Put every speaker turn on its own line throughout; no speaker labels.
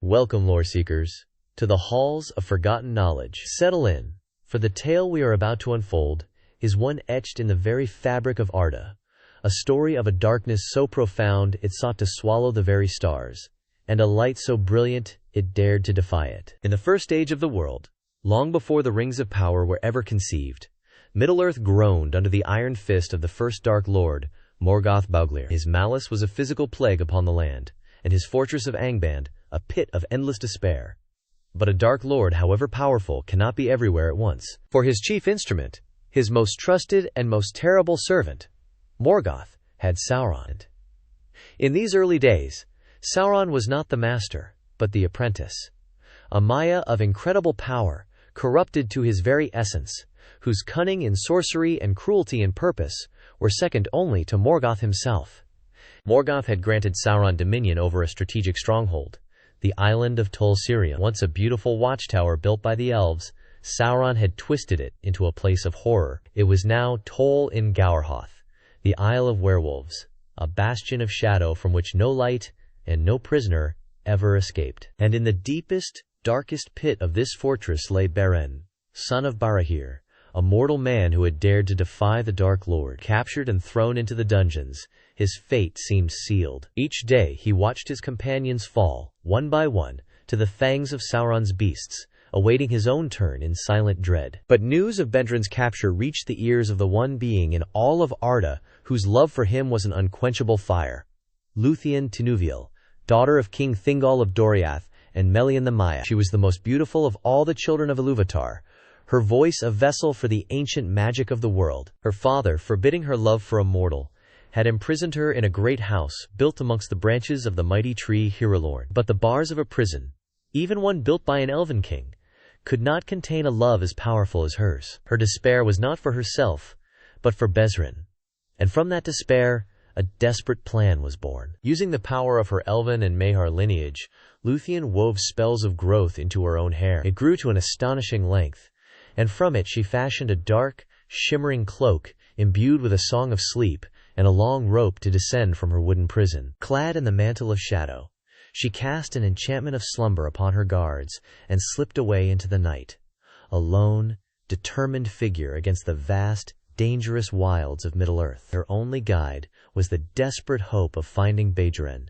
Welcome, lore seekers, to the halls of forgotten knowledge. Settle in, for the tale we are about to unfold is one etched in the very fabric of Arda, a story of a darkness so profound it sought to swallow the very stars, and a light so brilliant it dared to defy it. In the first age of the world, long before the rings of power were ever conceived, Middle-earth groaned under the iron fist of the first Dark Lord, Morgoth Bauglir. His malice was a physical plague upon the land, and his fortress of Angband a pit of endless despair. But a Dark Lord, however powerful, cannot be everywhere at once. For his chief instrument, his most trusted and most terrible servant, Morgoth, had Sauron. In these early days, Sauron was not the master, but the apprentice. A Maya of incredible power, corrupted to his very essence, whose cunning in sorcery and cruelty in purpose were second only to Morgoth himself. Morgoth had granted Sauron dominion over a strategic stronghold, the island of Tol-in-Gaurhoth. Once a beautiful watchtower built by the elves, Sauron had twisted it into a place of horror. It was now Tol-in-Gaurhoth, the Isle of Werewolves, a bastion of shadow from which no light and no prisoner ever escaped. And in the deepest, darkest pit of this fortress lay Beren, son of Barahir, a mortal man who had dared to defy the Dark Lord. Captured and thrown into the dungeons, his fate seemed sealed. Each day he watched his companions fall, one by one, to the fangs of Sauron's beasts, awaiting his own turn in silent dread. But news of Bendrain's capture reached the ears of the one being in all of Arda whose love for him was an unquenchable fire, Lúthien Tinúviel, daughter of King Thingol of Doriath and Melian the Maya. She was the most beautiful of all the children of Ilúvatar, her voice a vessel for the ancient magic of the world. Her father, forbidding her love for a mortal, had imprisoned her in a great house built amongst the branches of the mighty tree Hirulorn. But the bars of a prison, even one built by an elven king, could not contain a love as powerful as hers. Her despair was not for herself, but for Bezrin. And from that despair, a desperate plan was born. Using the power of her elven and Mahar lineage, Lúthien wove spells of growth into her own hair. It grew to an astonishing length, and from it she fashioned a dark, shimmering cloak imbued with a song of sleep and a long rope to descend from her wooden prison. Clad in the mantle of shadow, she cast an enchantment of slumber upon her guards and slipped away into the night, a lone, determined figure against the vast, dangerous wilds of Middle-earth. Her only guide was the desperate hope of finding Bedren,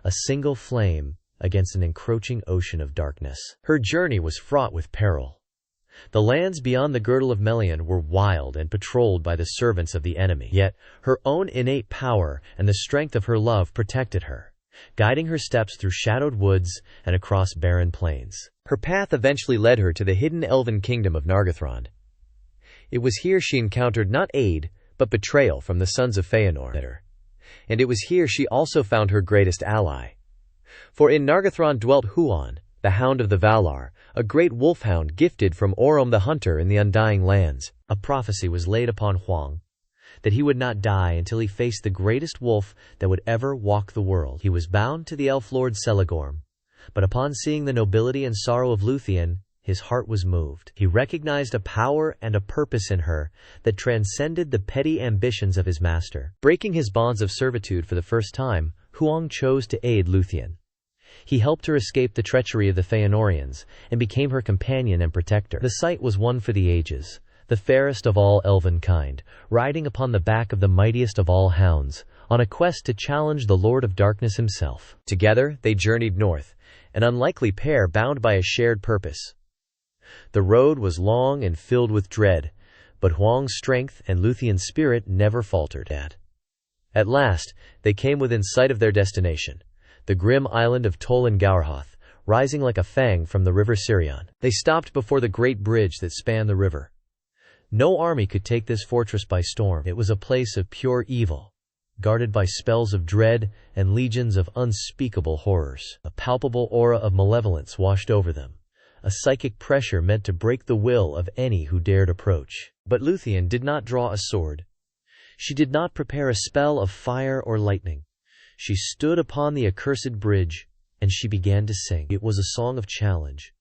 a single flame against an encroaching ocean of darkness. Her journey was fraught with peril. The lands beyond the girdle of Melian were wild and patrolled by the servants of the enemy. Yet, her own innate power and the strength of her love protected her, guiding her steps through shadowed woods and across barren plains. Her path eventually led her to the hidden elven kingdom of Nargothrond. It was here she encountered not aid, but betrayal from the sons of Feanor. And it was here she also found her greatest ally. For in Nargothrond dwelt Huan, the Hound of the Valar, a great wolfhound gifted from Orom the Hunter in the Undying Lands. A prophecy was laid upon Huan, that he would not die until he faced the greatest wolf that would ever walk the world. He was bound to the elf lord Celegorm, but upon seeing the nobility and sorrow of Lúthien, his heart was moved. He recognized a power and a purpose in her that transcended the petty ambitions of his master. Breaking his bonds of servitude for the first time, Huan chose to aid Lúthien. He helped her escape the treachery of the Feanorians and became her companion and protector. The sight was one for the ages, the fairest of all elven kind, riding upon the back of the mightiest of all hounds, on a quest to challenge the Lord of Darkness himself. Together they journeyed north, an unlikely pair bound by a shared purpose. The road was long and filled with dread, but Huang's strength and Lúthien's spirit never faltered. At last, they came within sight of their destination, the grim island of Tol-in-Gaurhoth, rising like a fang from the river Sirion. They stopped before the great bridge that spanned the river. No army could take this fortress by storm. It was a place of pure evil, guarded by spells of dread and legions of unspeakable horrors. A palpable aura of malevolence washed over them, a psychic pressure meant to break the will of any who dared approach. But Lúthien did not draw a sword. She did not prepare a spell of fire or lightning. She stood upon the accursed bridge, and she began to sing. It was a song of challenge,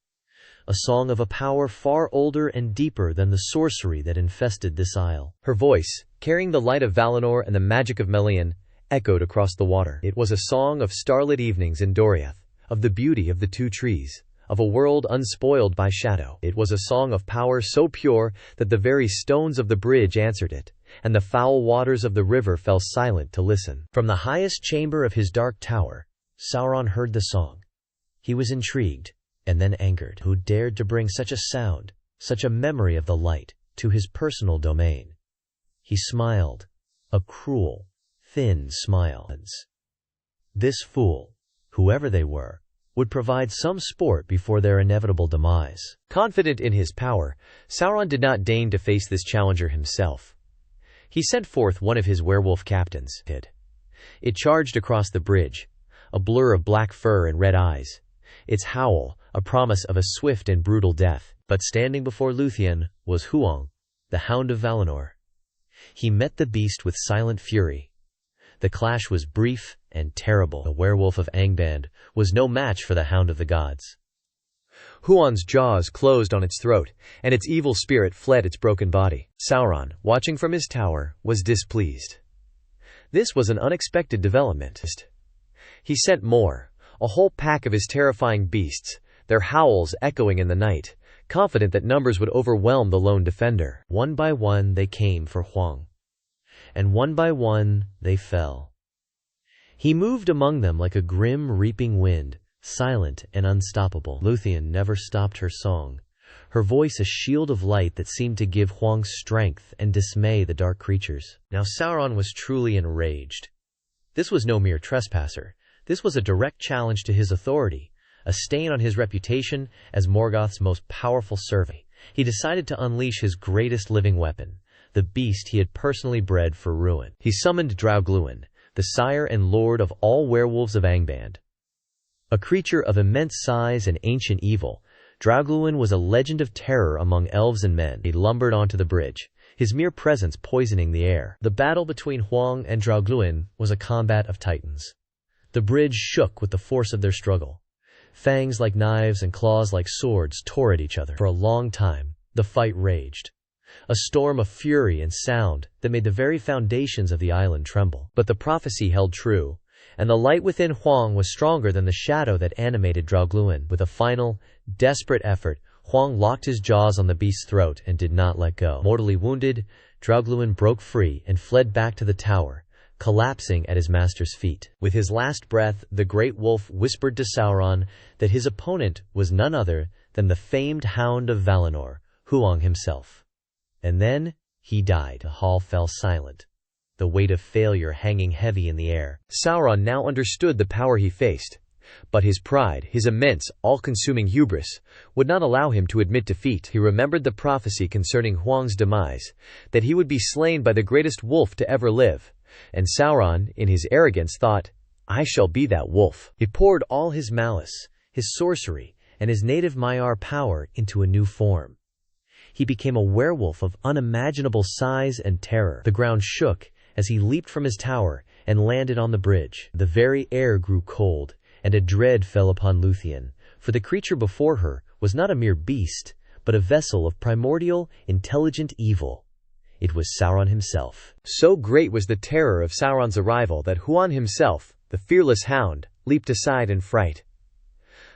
a song of a power far older and deeper than the sorcery that infested this isle. Her voice, carrying the light of Valinor and the magic of Melian, echoed across the water. It was a song of starlit evenings in Doriath, of the beauty of the two trees, of a world unspoiled by shadow. It was a song of power so pure that the very stones of the bridge answered it, and the foul waters of the river fell silent to listen. From the highest chamber of his dark tower, Sauron heard the song. He was intrigued, and then angered. Who dared to bring such a sound, such a memory of the light, to his personal domain? He smiled, a cruel, thin smile. This fool, whoever they were, would provide some sport before their inevitable demise. Confident in his power, Sauron did not deign to face this challenger himself. He sent forth one of his werewolf captains. It charged across the bridge, a blur of black fur and red eyes, its howl a promise of a swift and brutal death. But standing before Lúthien was Huan, the Hound of Valinor. He met the beast with silent fury. The clash was brief and terrible. The werewolf of Angband was no match for the Hound of the Gods. Huan's jaws closed on its throat, and its evil spirit fled its broken body. Sauron, watching from his tower, was displeased. This was an unexpected development. He sent more, a whole pack of his terrifying beasts, their howls echoing in the night, confident that numbers would overwhelm the lone defender. One by one they came for Huan, and one by one they fell. He moved among them like a grim reaping wind, silent and unstoppable. Lúthien never stopped her song, her voice a shield of light that seemed to give Huan strength and dismay the dark creatures. Now Sauron was truly enraged. This was no mere trespasser. This was a direct challenge to his authority, a stain on his reputation as Morgoth's most powerful servant. He decided to unleash his greatest living weapon, the beast he had personally bred for ruin. He summoned Draugluin, the sire and lord of all werewolves of Angband. A creature of immense size and ancient evil, Draugluin was a legend of terror among elves and men. He lumbered onto the bridge, his mere presence poisoning the air. The battle between Huan and Draugluin was a combat of titans. The bridge shook with the force of their struggle. Fangs like knives and claws like swords tore at each other. For a long time, the fight raged, a storm of fury and sound that made the very foundations of the island tremble. But the prophecy held true, and the light within Huan was stronger than the shadow that animated Draugluin. With a final, desperate effort, Huan locked his jaws on the beast's throat and did not let go. Mortally wounded, Draugluin broke free and fled back to the tower, collapsing at his master's feet. With his last breath, the great wolf whispered to Sauron that his opponent was none other than the famed Hound of Valinor, Huan himself. And then he died. The hall fell silent, the weight of failure hanging heavy in the air. Sauron now understood the power he faced, but his pride, his immense, all-consuming hubris, would not allow him to admit defeat. He remembered the prophecy concerning Huan's demise, that he would be slain by the greatest wolf to ever live, and Sauron, in his arrogance, thought, "I shall be that wolf." He poured all his malice, his sorcery, and his native Maiar power into a new form. He became a werewolf of unimaginable size and terror. The ground shook as he leaped from his tower and landed on the bridge. The very air grew cold, and a dread fell upon Lúthien, for the creature before her was not a mere beast, but a vessel of primordial, intelligent evil. It was Sauron himself. So great was the terror of Sauron's arrival that Huan himself, the fearless hound, leaped aside in fright.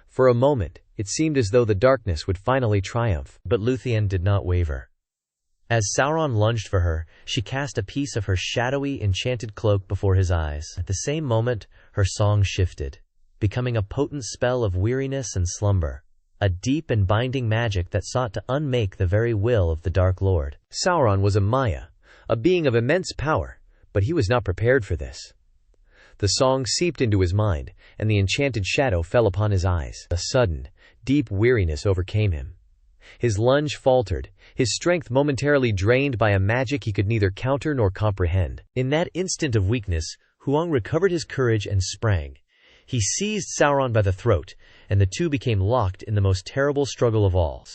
For a moment, it seemed as though the darkness would finally triumph. But Lúthien did not waver. As Sauron lunged for her, she cast a piece of her shadowy, enchanted cloak before his eyes. At the same moment, her song shifted, becoming a potent spell of weariness and slumber, a deep and binding magic that sought to unmake the very will of the Dark Lord. Sauron was a Maya, a being of immense power, but he was not prepared for this. The song seeped into his mind, and the enchanted shadow fell upon his eyes. A sudden, deep weariness overcame him. His lunge faltered, his strength momentarily drained by a magic he could neither counter nor comprehend. In that instant of weakness, Huan recovered his courage and sprang. He seized Sauron by the throat, and the two became locked in the most terrible struggle of all.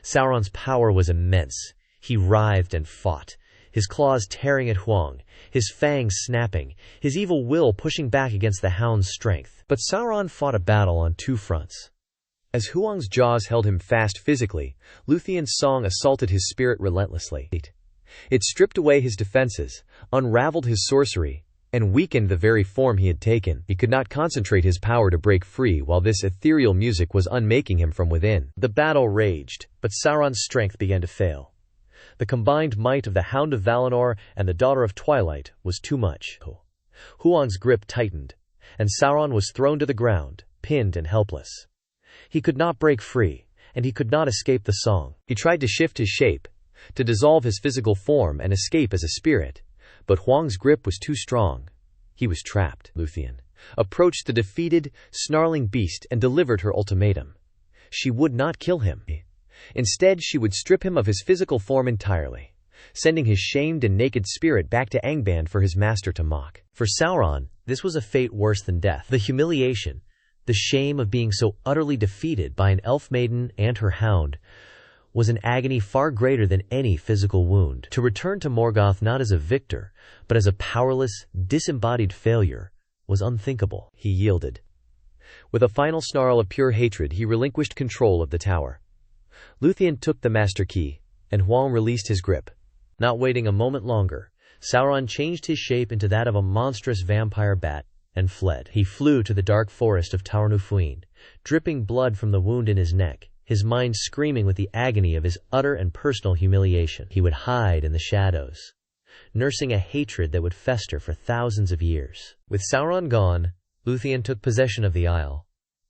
Sauron's power was immense. He writhed and fought, his claws tearing at Huan, his fangs snapping, his evil will pushing back against the hound's strength. But Sauron fought a battle on two fronts. As Huan's jaws held him fast physically, Lúthien's song assaulted his spirit relentlessly. It stripped away his defenses, unraveled his sorcery, and weakened the very form he had taken. He could not concentrate his power to break free while this ethereal music was unmaking him from within. The battle raged, but Sauron's strength began to fail. The combined might of the Hound of Valinor and the Daughter of Twilight was too much. Huan's grip tightened, and Sauron was thrown to the ground, pinned and helpless. He could not break free, and he could not escape the song. He tried to shift his shape, to dissolve his physical form and escape as a spirit, but Huang's grip was too strong. He was trapped. Lúthien approached the defeated, snarling beast and delivered her ultimatum. She would not kill him. Instead, she would strip him of his physical form entirely, sending his shamed and naked spirit back to Angband for his master to mock. For Sauron, this was a fate worse than death. The humiliation, the shame of being so utterly defeated by an elf maiden and her hound, was an agony far greater than any physical wound. To return to Morgoth not as a victor, but as a powerless, disembodied failure, was unthinkable. He yielded. With a final snarl of pure hatred, he relinquished control of the tower. Lúthien took the master key, and Huan released his grip. Not waiting a moment longer, Sauron changed his shape into that of a monstrous vampire bat and fled. He flew to the dark forest of Tol-in-Gaurhoth, dripping blood from the wound in his neck, his mind screaming with the agony of his utter and personal humiliation. He would hide in the shadows, nursing a hatred that would fester for thousands of years. With Sauron gone, Lúthien took possession of the isle.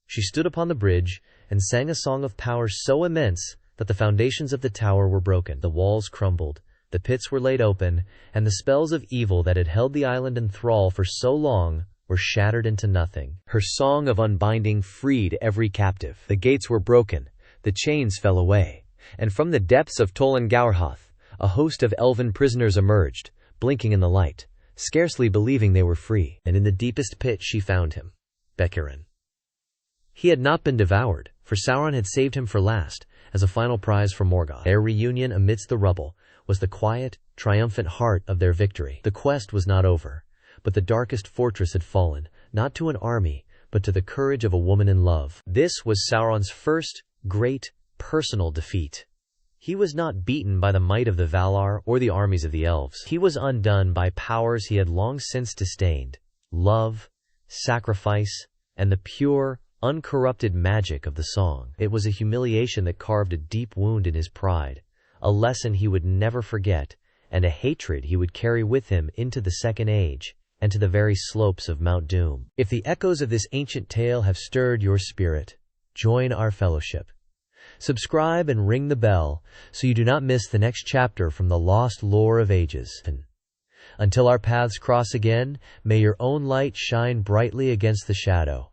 She stood upon the bridge and sang a song of power so immense that the foundations of the tower were broken. The walls crumbled, the pits were laid open, and the spells of evil that had held the island in thrall for so long were shattered into nothing. Her song of unbinding freed every captive. The gates were broken, the chains fell away, and from the depths of Tol-in-Gaurhoth, a host of elven prisoners emerged, blinking in the light, scarcely believing they were free. And in the deepest pit she found him, Bekirin. He had not been devoured, for Sauron had saved him for last, as a final prize for Morgoth. Their reunion amidst the rubble was the quiet, triumphant heart of their victory. The quest was not over, but the darkest fortress had fallen, not to an army, but to the courage of a woman in love. This was Sauron's first great personal defeat. He was not beaten by the might of the Valar or the armies of the elves. He was undone by powers he had long since disdained: love, sacrifice, and the pure, uncorrupted magic of the song. It was a humiliation that carved a deep wound in his pride, a lesson he would never forget, and a hatred he would carry with him into the Second Age and to the very slopes of Mount Doom. If the echoes of this ancient tale have stirred your spirit, join our fellowship. Subscribe and ring the bell so you do not miss the next chapter from the lost lore of ages. Until our paths cross again, may your own light shine brightly against the shadow.